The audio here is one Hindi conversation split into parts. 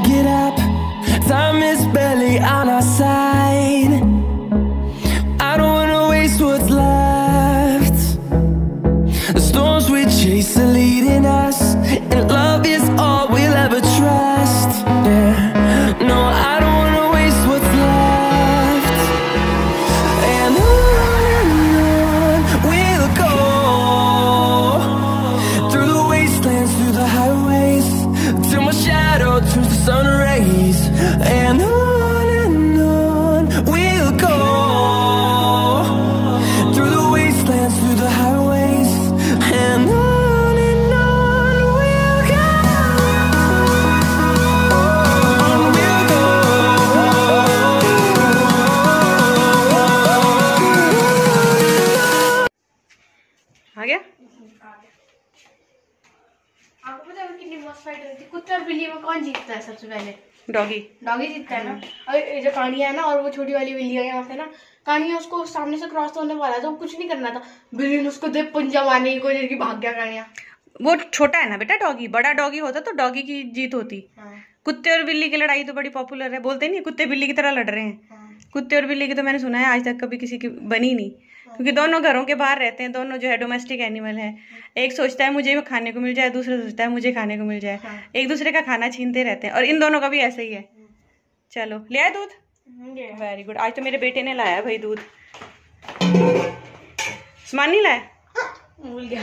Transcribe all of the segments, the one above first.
get up. Time is barely on our side. I don't wanna waste what's left. The storms we chase are leading us, and love is all we'll ever trust. Yeah, no, I don't wanna waste what's left. And on we'll go, through the wastelands, through the highways, till my shadow turns to sun rays. And on we'll go, through the wastelands, through the highways, and on we'll go. On we'll go. आ गया? आपको पता है कितनी मस्त फाइट होती है? कुत्ते और बिल्ली में कौन जीतता है सबसे पहले? डॉगी। डॉगी जीतता है ना। और ये जो कानिया है ना, और वो छोटी वाली बिल्ली है यहाँ से ना, कानिया उसको सामने से क्रॉस होने वाला था, कुछ नहीं करना था, बिल्ली ने उसको दे पंजा मारने की कोशिश की, भाग गया कानिया। वो छोटा है ना बेटा डॉगी, बड़ा डॉगी होता तो डॉगी की जीत होती। कुत्ते और बिल्ली की लड़ाई तो बड़ी पॉपुलर है, बोलते नहीं कुत्ते बिल्ली की तरह लड़ रहे हैं। कुत्ते और बिल्ली की तो मैंने सुना है आज तक कभी किसी की बनी नहीं, क्योंकि दोनों घरों के बाहर रहते हैं, दोनों जो है डोमेस्टिक एनिमल है। एक सोचता है मुझे खाने को मिल जाए, दूसरा सोचता है मुझे खाने को मिल जाए, एक दूसरे का खाना छीनते रहते हैं, और इन दोनों का भी ऐसा ही है। चलो ले आए दूध? Very good. आज तो मेरे बेटे ने लाया भाई दूध। सामान नहीं लाया? भूल गया।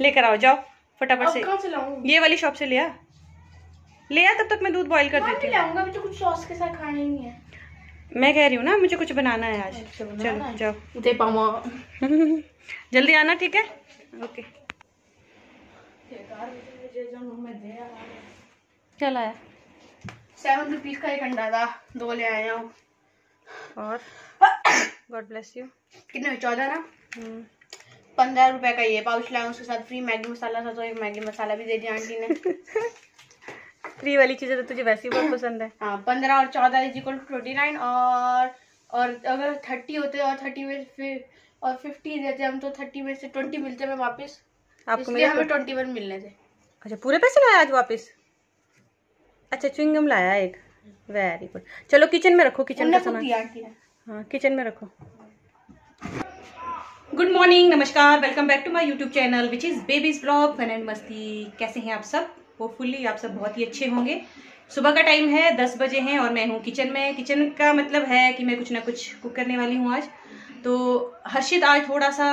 लेकर आओ, जाओ फटाफट से। कहाँ से लाऊं? ये वाली शॉप से ले आ, तब तक मैं दूध बॉईल कर देती हूँ। लाऊंगा, अभी तो कुछ सॉस के साथ खाना ही नहीं है। मैं कह रही हूँ ना मुझे कुछ बनाना है आज। चलो जाओ, दे पामा। जल्दी आना, ठीक है? ओके। चल आया। 7 रुपीज का एक अंडा था, 2 ले आया हूँ। और गॉड ब्लेस यू। कितने में? 14 ना। 15 रुपए का ये पाउच लाया, उसके साथ फ्री मैगी मसाला था, तो एक मैगी मसाला भी दे दिया आंटी ने। फ्री वाली चीजें तो तुझे वैसे ही बहुत पसंद है। हाँ, 15 और 14 इज इक्वल टू 29, और अगर 30 होते और 30 में फिर और 50 देते हम, तो 30 में से 20 मिलते हैं वापस। आपको मिले? हमें 21 मिलने थे। अच्छा, पूरे पैसे लाया आज वापस? अच्छा, च्युइंगम लाया एक। Very good. चलो किचन में रखो, किचन का सामान। हाँ, किचन में रखो। गुड मॉर्निंग, नमस्कार, welcome back to my YouTube channel which is babies blog fun and Masti. कैसे हैं आप सब? होपफुली आप सब बहुत ही अच्छे होंगे। सुबह का टाइम है, 10 बजे हैं और मैं हूँ किचन में। किचन का मतलब है कि मैं कुछ ना कुछ कुक करने वाली हूँ आज। तो हर्षित आज थोड़ा सा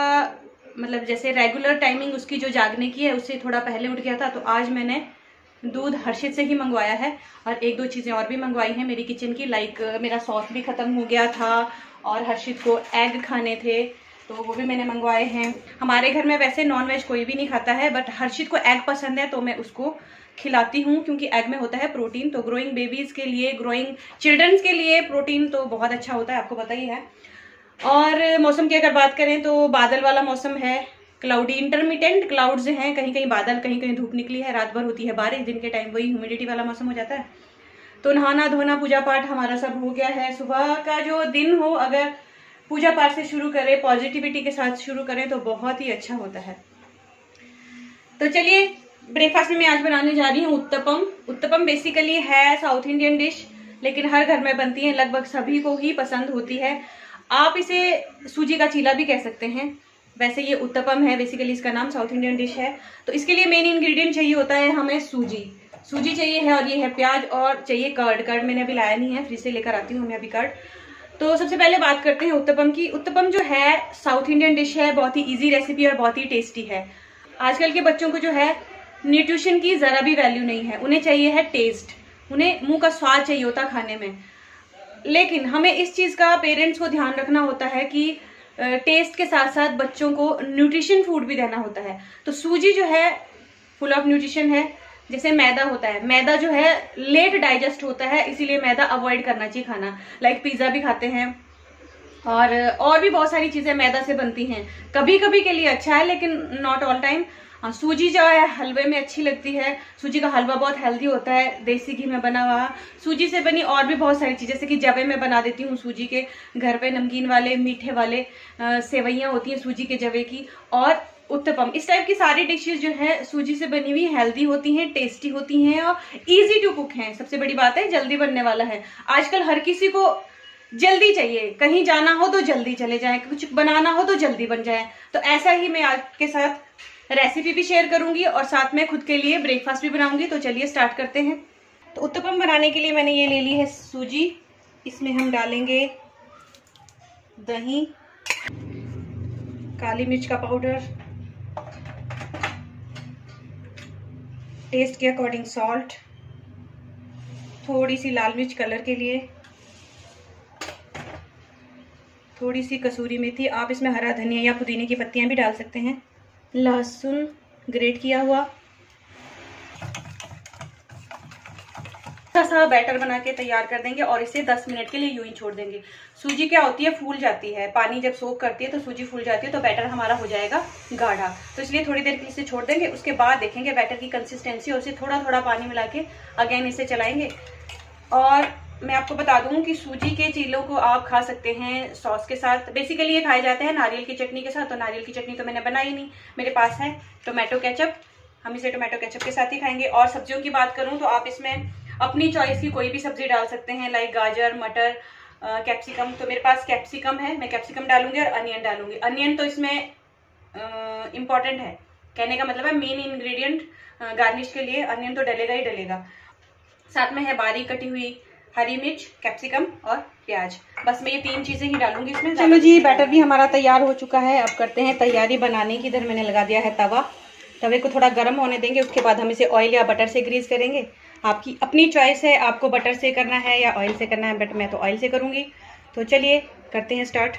मतलब जैसे रेगुलर टाइमिंग उसकी जो जागने की है उससे थोड़ा पहले उठ गया था, तो आज मैंने दूध हर्षित से ही मंगवाया है, और 1-2 चीज़ें और भी मंगवाई हैं मेरी किचन की। लाइक मेरा सॉस भी ख़त्म हो गया था, और हर्षित को एग खाने थे तो वो भी मैंने मंगवाए हैं। हमारे घर में वैसे नॉनवेज कोई भी नहीं खाता है, बट हर्षित को एग पसंद है तो मैं उसको खिलाती हूँ, क्योंकि एग में होता है प्रोटीन। तो ग्रोइंग बेबीज के लिए, ग्रोइंग चिल्ड्रंस के लिए प्रोटीन तो बहुत अच्छा होता है, आपको पता ही है। और मौसम की अगर बात करें तो बादल वाला मौसम है, क्लाउडी, इंटरमिटेंट क्लाउड्स हैं, कहीं कहीं बादल, कहीं कहीं धूप निकली है। रात भर होती है बारिश, दिन के टाइम वही ह्यूमिडिटी वाला मौसम हो जाता है। तो नहाना धोना पूजा पाठ हमारा सब हो गया है। सुबह का जो दिन हो अगर पूजा पाठ से शुरू करें, पॉजिटिविटी के साथ शुरू करें तो बहुत ही अच्छा होता है। तो चलिए, ब्रेकफास्ट में मैं आज बनाने जा रही हूँ उत्तपम। उत्तपम बेसिकली है साउथ इंडियन डिश, लेकिन हर घर में बनती है, लगभग सभी को ही पसंद होती है। आप इसे सूजी का चीला भी कह सकते हैं। वैसे ये उत्तपम है, बेसिकली इसका नाम साउथ इंडियन डिश है। तो इसके लिए मेन इंग्रेडिएंट चाहिए होता है हमें सूजी चाहिए है, और ये है प्याज, और चाहिए कर्ड मैंने अभी लाया नहीं है, फ्रिज से लेकर आती हूँ मैं अभी कर्ड। तो सबसे पहले बात करते हैं उत्तपम की। उत्तपम जो है साउथ इंडियन डिश है, बहुत ही इजी रेसिपी और बहुत ही टेस्टी है। आजकल के बच्चों को जो है न्यूट्रिशन की जरा भी वैल्यू नहीं है, उन्हें चाहिए है टेस्ट, उन्हें मुंह का स्वाद चाहिए होता खाने में। लेकिन हमें इस चीज का पेरेंट्स को ध्यान रखना होता है कि टेस्ट के साथ साथ बच्चों को न्यूट्रिशन फूड भी देना होता है। तो सूजी जो है फुल ऑफ न्यूट्रिशन है। जैसे मैदा होता है, मैदा जो है लेट डाइजेस्ट होता है, इसीलिए मैदा अवॉइड करना चाहिए खाना। लाइक पिज्जा भी खाते हैं, और भी बहुत सारी चीजें मैदा से बनती हैं। कभी कभी के लिए अच्छा है, लेकिन नॉट ऑल टाइम। सूजी जो है हलवे में अच्छी लगती है। सूजी का हलवा बहुत हेल्दी होता है, देसी घी में बना हुआ। सूजी से बनी और भी बहुत सारी चीजें, जैसे कि जवे में बना देती हूँ सूजी के, घर पे नमकीन वाले मीठे वाले सेवइयाँ होती हैं सूजी के जवे की। और उत्तपम। इस टाइप की सारी डिशेस जो है सूजी से बनी हुई हेल्दी होती हैं, टेस्टी होती हैं और इजी टू कुक हैं। सबसे बड़ी बात है जल्दी बनने वाला है। आजकल हर किसी को जल्दी चाहिए, कहीं जाना हो तो जल्दी चले जाएं, कुछ बनाना हो तो जल्दी बन जाए। तो ऐसा ही मैं आपके साथ रेसिपी भी शेयर करूंगी और साथ में खुद के लिए ब्रेकफास्ट भी बनाऊंगी। तो चलिए स्टार्ट करते हैं। तो उत्तपम बनाने के लिए मैंने ये ले ली है सूजी। इसमें हम डालेंगे दही, काली मिर्च का पाउडर, टेस्ट के अकॉर्डिंग सॉल्ट, थोड़ी सी लाल मिर्च कलर के लिए, थोड़ी सी कसूरी मेथी, आप इसमें हरा धनिया या पुदीने की पत्तियां भी डाल सकते हैं, लहसुन ग्रेट किया हुआ। सा बैटर बना के तैयार कर देंगे और इसे 10 मिनट के लिए यूं ही छोड़ देंगे। सूजी क्या होती है, फूल जाती है, पानी जब सोख करती है तो सूजी फूल जाती है, तो बैटर हमारा हो जाएगा गाढ़ा। तो इसलिए थोड़ी देर के लिए इसे छोड़ देंगे। उसके बाद देखेंगे बैटर की कंसिस्टेंसी और इसे थोड़ा थोड़ा पानी मिला के अगेन इसे चलाएंगे। और मैं आपको बता दूं कि सूजी के चीलों को आप खा सकते हैं सॉस के साथ। बेसिकली ये खाए जाते हैं नारियल की चटनी के साथ। तो नारियल की चटनी तो मैंने बनाई नहीं, मेरे पास है टोमेटो केचप, हम इसे टोमेटो केचप के साथ ही खाएंगे। और सब्जियों की बात करूं तो आप इसमें अपनी चॉइस की कोई भी सब्जी डाल सकते हैं, लाइक गाजर, मटर, कैप्सिकम। तो मेरे पास कैप्सिकम है, मैं कैप्सिकम डालूंगी और अनियन डालूंगी। अनियन तो इसमें इम्पॉर्टेंट है, कहने का मतलब है मेन इंग्रेडिएंट गार्निश के लिए अनियन तो डलेगा ही डलेगा। साथ में है बारीक कटी हुई हरी मिर्च, कैप्सिकम और प्याज। बस मैं ये 3 चीजें ही डालूंगी इसमें। चलो जी, बैटर भी हमारा तैयार हो चुका है। अब करते हैं तैयारी बनाने की। इधर मैंने लगा दिया है तवा, तवे को थोड़ा गर्म होने देंगे। उसके बाद हम इसे ऑयल या बटर से ग्रीस करेंगे। आपकी अपनी चॉइस है, आपको बटर से करना है या ऑयल से करना है, बट मैं तो ऑयल से करूंगी। तो चलिए करते हैं स्टार्ट।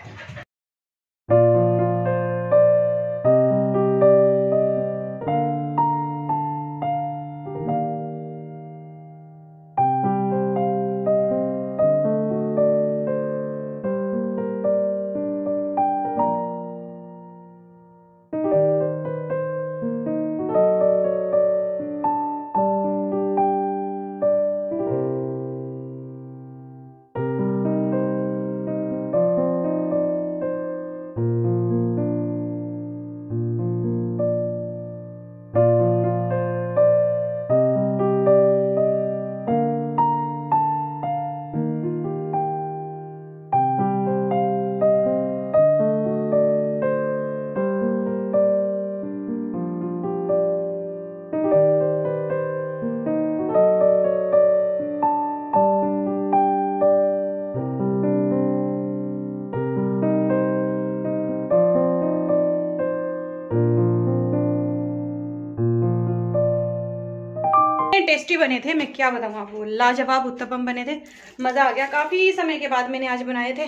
टेस्टी बने थे, मैं क्या बताऊँ आपको, लाजवाब उत्तपम बने थे। मज़ा आ गया, काफ़ी समय के बाद मैंने आज बनाए थे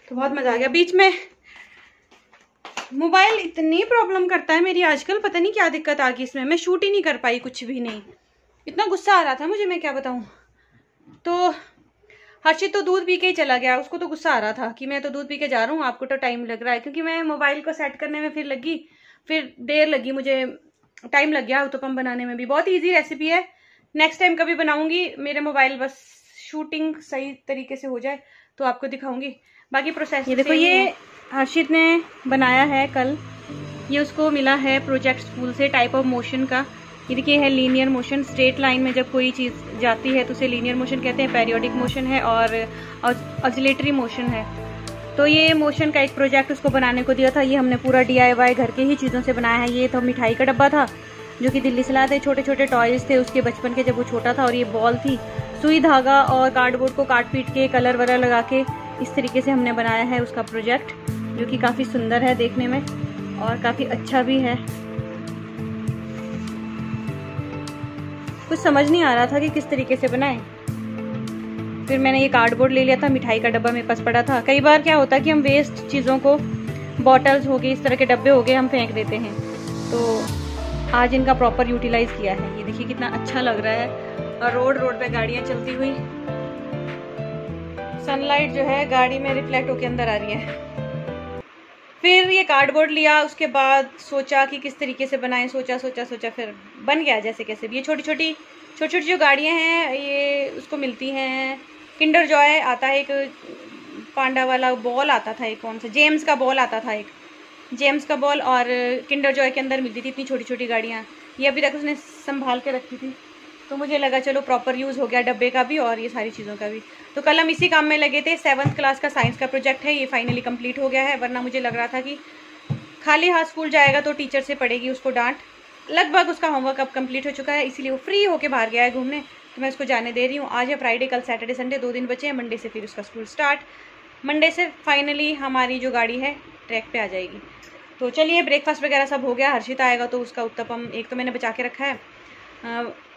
तो बहुत मज़ा आ गया। बीच में मोबाइल इतनी प्रॉब्लम करता है मेरी आजकल, पता नहीं क्या दिक्कत आ गई इसमें, मैं शूट ही नहीं कर पाई कुछ भी नहीं। इतना गुस्सा आ रहा था मुझे, मैं क्या बताऊँ। तो हर्षित तो दूध पी के ही चला गया, उसको तो गुस्सा आ रहा था कि मैं तो दूध पी के जा रहा हूँ, आपको तो टाइम लग रहा है। क्योंकि मैं मोबाइल को सेट करने में फिर देर लगी, मुझे टाइम लग गया उत्तपम बनाने में भी। बहुत ईजी रेसिपी है, नेक्स्ट टाइम कभी बनाऊंगी। मेरे मोबाइल बस शूटिंग सही तरीके से हो जाए तो आपको दिखाऊंगी बाकी प्रोसेस। ये देखो, ये हर्षित ने बनाया है कल, ये उसको मिला है प्रोजेक्ट स्कूल से, टाइप ऑफ मोशन का। ये देखिए है लीनियर मोशन, स्ट्रेट लाइन में जब कोई चीज़ जाती है तो उसे लीनियर मोशन कहते हैं। पेरियोडिक मोशन है और ऑसिलेटरी मोशन है। तो ये मोशन का एक प्रोजेक्ट उसको बनाने को दिया था। ये हमने पूरा DIY घर के ही चीज़ों से बनाया है। ये तो मिठाई का डब्बा था जो कि दिल्ली से लाए थे, छोटे छोटे टॉयज थे उसके बचपन के जब वो छोटा था। और ये बॉल थी, सुई धागा और कार्डबोर्ड को काट पीट के कलर वगैरह लगा के इस तरीके से हमने बनाया है उसका प्रोजेक्ट, जो कि काफ़ी सुंदर है देखने में और काफ़ी अच्छा भी है। कुछ समझ नहीं आ रहा था कि किस तरीके से बनाएं। फिर मैंने ये कार्डबोर्ड ले लिया था, मिठाई का डब्बा मेरे पास पड़ा था। कई बार क्या होता है कि हम वेस्ट चीज़ों को, बॉटल्स हो गए, इस तरह के डब्बे हो गए, हम फेंक देते हैं। तो आज इनका प्रॉपर यूटिलाइज किया है। ये देखिए कितना अच्छा लग रहा है। और रोड पे गाड़ियाँ चलती हुई, सनलाइट जो है गाड़ी में रिफ्लेक्ट होके अंदर आ रही है। फिर ये कार्डबोर्ड लिया, उसके बाद सोचा कि किस तरीके से बनाएं, सोचा फिर बन गया जैसे कैसे भी। ये छोटी छोटी जो गाड़ियाँ हैं ये उसको मिलती हैं किंडर जॉय आता है, एक पांडा वाला बॉल आता था, एक कौन सा जेम्स का बॉल आता था एक, जेम्स का बॉल और किंडर जॉय के अंदर मिलती थी इतनी छोटी छोटी गाड़ियाँ। ये अभी तक उसने संभाल के रखी थी, तो मुझे लगा चलो प्रॉपर यूज़ हो गया डब्बे का भी और ये सारी चीज़ों का भी। तो कल हम इसी काम में लगे थे। 7th क्लास का साइंस का प्रोजेक्ट है, ये फाइनली कंप्लीट हो गया है। वरना मुझे लग रहा था कि खाली हाथ स्कूल जाएगा तो टीचर से पड़ेगी उसको डांट। लगभग उसका होमवर्क अब कंप्लीट हो चुका है, इसीलिए वो फ्री होकर बाहर गया है घूमने, तो मैं उसको जाने दे रही हूँ। आज है फ्राइडे, कल सैटरडे संडे 2 दिन बचे हैं। मंडे से फिर उसका स्कूल स्टार्ट। मंडे से फाइनली हमारी जो गाड़ी है ट्रैक पे आ जाएगी। तो चलिए, ब्रेकफास्ट वगैरह सब हो गया। हर्षित आएगा तो उसका उत्तपम एक तो मैंने बचा के रखा है,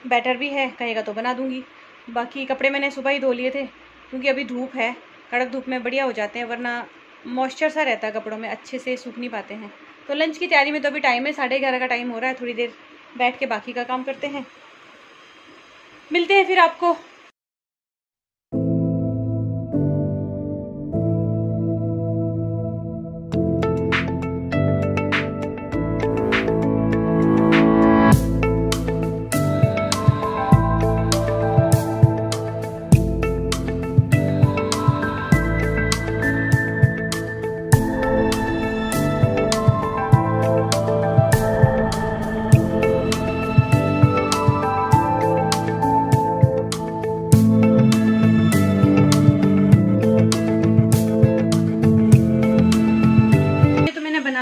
बैटर भी है, कहेगा तो बना दूंगी। बाकी कपड़े मैंने सुबह ही धो लिए थे, क्योंकि अभी धूप है, कड़क धूप में बढ़िया हो जाते हैं, वरना मॉइस्चर सा रहता है कपड़ों में, अच्छे से सूख नहीं पाते हैं। तो लंच की तैयारी में तो अभी टाइम है, 11:30 का टाइम हो रहा है। थोड़ी देर बैठ के बाकी का काम करते हैं, मिलते हैं फिर आपको।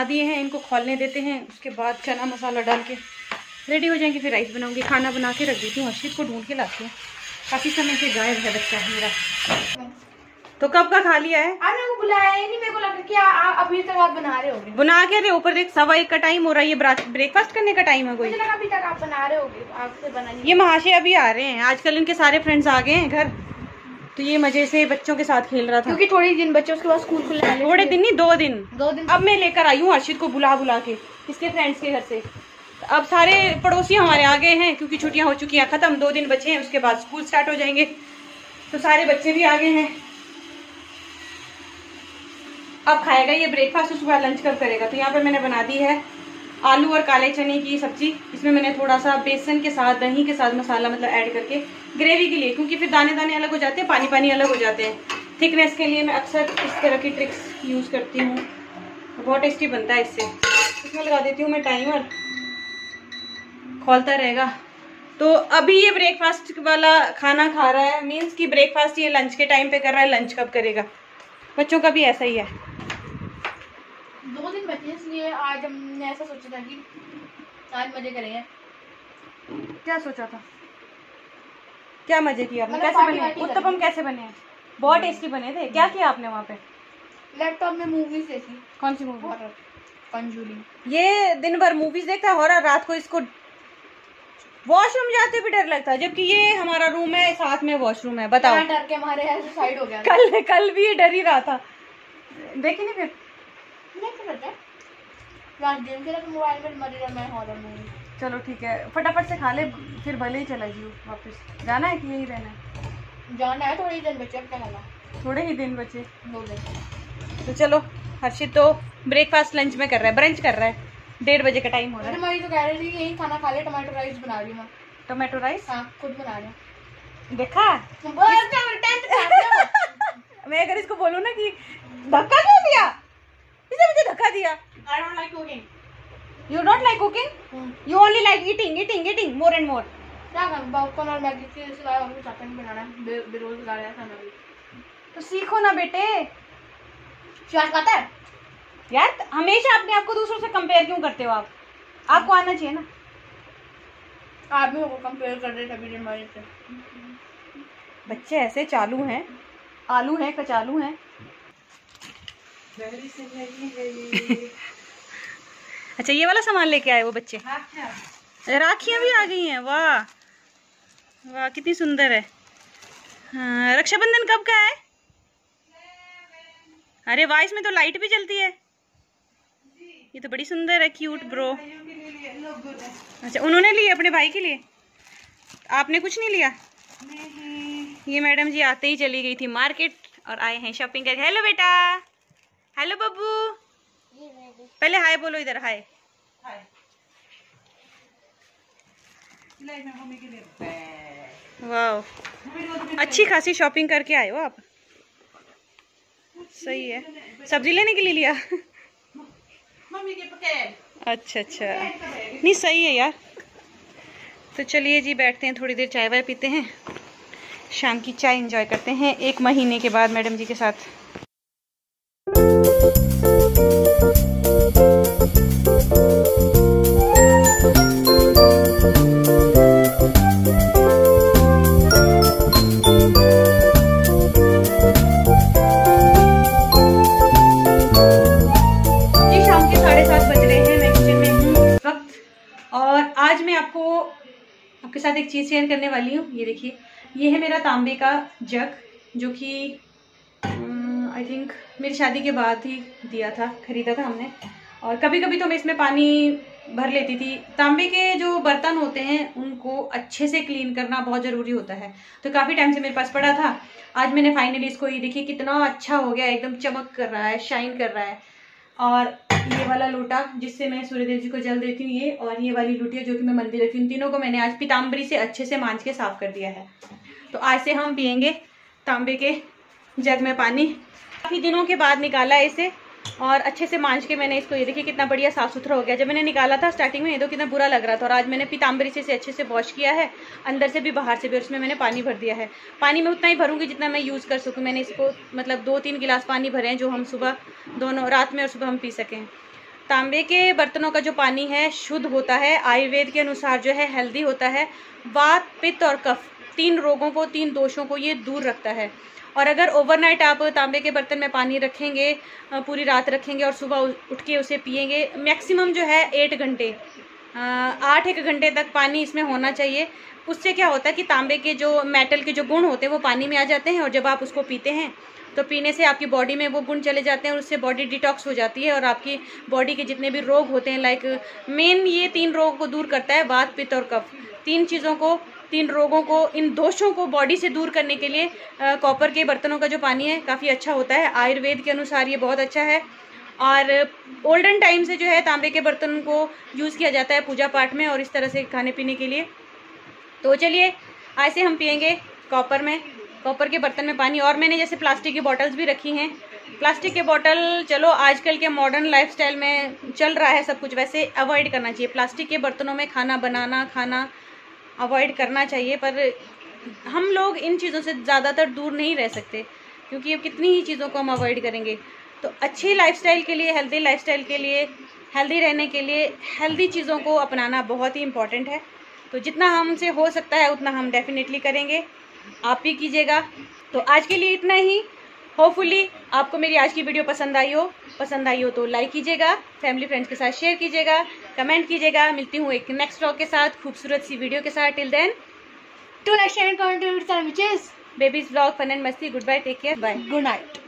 दिए हैं, इनको खोलने देते हैं, उसके बाद चना मसाला डाल के रेडी हो जाएंगे, फिर राइस बनाऊंगी। खाना बना के रख देती हूँ, हर्षित को ढूंढ के लाती हूँ, काफ़ी समय से गायब है बच्चा है मेरा। तो कब का खा लिया है? आप मेरे को बुलाया ही नहीं, मेरे को लगा कि अभी तक आप बना रहे होगे। बना के रहे, ऊपर देख 1:15 का टाइम हो रहा है, ये ब्रेकफास्ट करने का टाइम है। कोई मुझे लगा अभी तक आप बना रहे होगे, आपसे बना। ये महाशय अभी आ रहे हैं, आजकल इनके सारे फ्रेंड्स आ गए हैं घर, तो ये मजे से बच्चों के साथ खेल रहा था, क्योंकि थोड़े दिन बच्चे उसके बाद स्कूल खुलने वाले। थोड़े दिन नहीं, 2 दिन। 2 दिन अब मैं लेकर आई हूँ हर्षित को बुला के इसके फ्रेंड्स के घर से। अब सारे पड़ोसी हमारे आ गए हैं, क्योंकि छुट्टियां हो चुकी हैं खत्म, 2 दिन बचे हैं, उसके बाद स्कूल स्टार्ट हो जाएंगे, तो सारे बच्चे भी आ गए हैं। अब खाएगा ये ब्रेकफास्ट, उसके बाद लंच कब करेगा। तो यहाँ पर मैंने बना दी है आलू और काले चने की सब्जी। इसमें मैंने थोड़ा सा बेसन के साथ, दही के साथ मसाला मतलब ऐड करके ग्रेवी के लिए, क्योंकि फिर दाने दाने अलग हो जाते हैं, पानी पानी अलग हो जाते हैं। थिकनेस के लिए मैं अक्सर इस तरह की ट्रिक्स यूज़ करती हूँ, बहुत टेस्टी बनता है इससे। इसमें लगा देती हूँ मैं टाइमर, खोलता रहेगा। तो अभी ये ब्रेकफास्ट वाला खाना खा रहा है, मीन्स कि ब्रेकफास्ट ये लंच के टाइम पे कर रहा है, लंच कब करेगा। बच्चों का भी ऐसा ही है। 2 दिन बचे, इसलिए आज हमने ऐसा सोचा था कि आज मजे करेंगे। क्या सोचा था? क्या मजे किया आपने? कैसे बने उत्तपम? कैसे बने? बहुत टेस्टी बने थे। क्या किया आपने वहाँ पे? लैपटॉप में मूवीज देखी। कौन सी मूवी? कंजूरिंग। ये दिन भर मूवीज देखता है, हॉरर। रात को इसको वॉशरूम जाते भी डर लगता है, जबकि ये हमारा रूम है, साथ में वॉशरूम है। बताओ, डर के हमारे साइड हो गया। कल भी ये डर ही रहा था। देखी नहीं फिर? मोबाइल में मैं हॉरर मूवी। चलो ठीक है, फटाफट से खा ले, फिर भले ही चला जियो वापस। जाना है कि यही रहना है? जाना है, थोड़े ही दिन बचे। अब क्या करना? थोड़े ही दिन बचे। 2 दिन। तो चलो, हर्षित तो ब्रेकफास्ट लंच में कर रहा है, ब्रंच कर रहा है। 1:30 बजे का टाइम हो रहा है। मैं तो कह रही थी यही खाना खा ले। टमाटो राइस बना रही हूँ मैं। Tomato rice? हाँ, खुद बना रही हूँ। देखा? मैं अगर इसको बोलूँ ना कि धक्का क्यों दिया, इसने मुझे धक्का दिया। I don't like cooking. You don't like cooking? You only like eating more and more. क्या कर पॉपकॉर्न और मैगी के सिवाय और कुछ आता नहीं बनाना। बेरोजगार है खाना भी। तो सीखो ना बेटे। क्या खाता है यार? हमेशा अपने आप को दूसरों से कंपेयर क्यों करते हो आप? आपको आना चाहिए ना। आप भी को कंपेयर कर रहे थे हमारे से। बच्चे ऐसे चालू हैं, आलू हैं, कचालू हैं। अच्छा, ये वाला सामान लेके आए वो बच्चे। राखियां भी आ गई हैं। वाह वाह, कितनी सुंदर है। हाँ, रक्षाबंधन कब का है? अरे वाह, इसमें तो लाइट भी जलती है। ये तो बड़ी सुंदर है, क्यूट ब्रो। अच्छा, उन्होंने ली अपने भाई के लिए, आपने कुछ नहीं लिया? ये मैडम जी आते ही चली गई थी मार्केट और आए हैं शॉपिंग करके। हेलो बेटा। हेलो बब्बू। पहले हाय बोलो इधर। हाय। वाह, अच्छी खासी शॉपिंग करके आए हो आप। सही है। सब्जी लेने के लिए लिया? अच्छा अच्छा, नहीं सही है यार। तो चलिए जी बैठते हैं, थोड़ी देर चाय वाय पीते हैं, शाम की चाय एंजॉय करते हैं 1 महीने के बाद मैडम जी के साथ। आज मैं आपके साथ एक चीज़ शेयर करने वाली हूँ। ये देखिए, ये है मेरा तांबे का जग, जो कि आई थिंक मेरी शादी के बाद ही दिया था, खरीदा था हमने। और कभी कभी तो मैं इसमें पानी भर लेती थी। तांबे के जो बर्तन होते हैं उनको अच्छे से क्लीन करना बहुत ज़रूरी होता है। तो काफ़ी टाइम से मेरे पास पड़ा था, आज मैंने फाइनली इसको, ये देखिए कितना अच्छा हो गया, एकदम चमक कर रहा है, शाइन कर रहा है। और ये वाला लोटा जिससे मैं सूर्यदेव जी को जल देती हूँ, ये, और ये वाली लोटिया जो कि मैं मंदिर रखती हूँ, तीनों को मैंने आज पीताम्बरी से अच्छे से मांज के साफ कर दिया है। तो आज से हम पियेंगे तांबे के जग में पानी। काफ़ी दिनों के बाद निकाला है इसे, और अच्छे से मांज के मैंने इसको, ये देखिए कितना बढ़िया साफ सुथरा हो गया। जब मैंने निकाला था स्टार्टिंग में ये तो कितना बुरा लग रहा था, और आज मैंने पीताम्बरी से इसे अच्छे से वॉश किया है, अंदर से भी बाहर से भी, और उसमें मैंने पानी भर दिया है। पानी मैं उतना ही भरूंगी जितना मैं यूज़ कर सकूँ। मैंने इसको मतलब 2-3 गिलास पानी भरे हैं, जो हम सुबह दोनों, रात में और सुबह हम पी सकें। तांबे के बर्तनों का जो पानी है शुद्ध होता है, आयुर्वेद के अनुसार जो है हेल्दी होता है। वात, पित्त और कफ, 3 रोगों को, 3 दोषों को ये दूर रखता है। और अगर ओवरनाइट आप तांबे के बर्तन में पानी रखेंगे, पूरी रात रखेंगे और सुबह उठ के उसे पिएंगे, मैक्सिमम जो है 8 घंटे, 8-1 घंटे तक पानी इसमें होना चाहिए। उससे क्या होता है कि तांबे के जो मेटल के जो गुण होते हैं वो पानी में आ जाते हैं, और जब आप उसको पीते हैं तो पीने से आपकी बॉडी में वो गुण चले जाते हैं, और उससे बॉडी डिटॉक्स हो जाती है, और आपकी बॉडी के जितने भी रोग होते हैं, लाइक मेन ये 3 रोगों को दूर करता है, वात, पित्त और कफ। 3 चीज़ों को, 3 रोगों को, इन दोषों को बॉडी से दूर करने के लिए कॉपर के बर्तनों का जो पानी है काफ़ी अच्छा होता है। आयुर्वेद के अनुसार ये बहुत अच्छा है। और ओल्डन टाइम से जो है तांबे के बर्तन को यूज़ किया जाता है पूजा पाठ में और इस तरह से खाने पीने के लिए। तो चलिए आज से हम पियेंगे कॉपर के बर्तन में पानी। और मैंने जैसे प्लास्टिक की बॉटल्स भी रखी हैं। प्लास्टिक के बॉटल चलो आजकल के मॉडर्न लाइफस्टाइल में चल रहा है सब कुछ, वैसे अवॉइड करना चाहिए। प्लास्टिक के बर्तनों में खाना अवॉइड करना चाहिए, पर हम लोग इन चीज़ों से ज़्यादातर दूर नहीं रह सकते, क्योंकि अब कितनी ही चीज़ों को हम अवॉइड करेंगे। तो अच्छी लाइफस्टाइल के लिए, हेल्दी लाइफस्टाइल के लिए, हेल्दी रहने के लिए हेल्दी चीज़ों को अपनाना बहुत ही इम्पॉर्टेंट है। तो जितना हमसे हो सकता है उतना हम डेफिनेटली करेंगे, आप भी कीजिएगा। तो आज के लिए इतना ही। होपफुली आपको मेरी आज की वीडियो पसंद आई हो तो लाइक कीजिएगा, फैमिली फ्रेंड्स के साथ शेयर कीजिएगा, कमेंट कीजिएगा। मिलती हूँ एक नेक्स्ट व्लॉग के साथ, खूबसूरत सी वीडियो के साथ। Till then, to next and comment which is babies vlog, fun and मस्ती। Good bye, take care, bye, good night.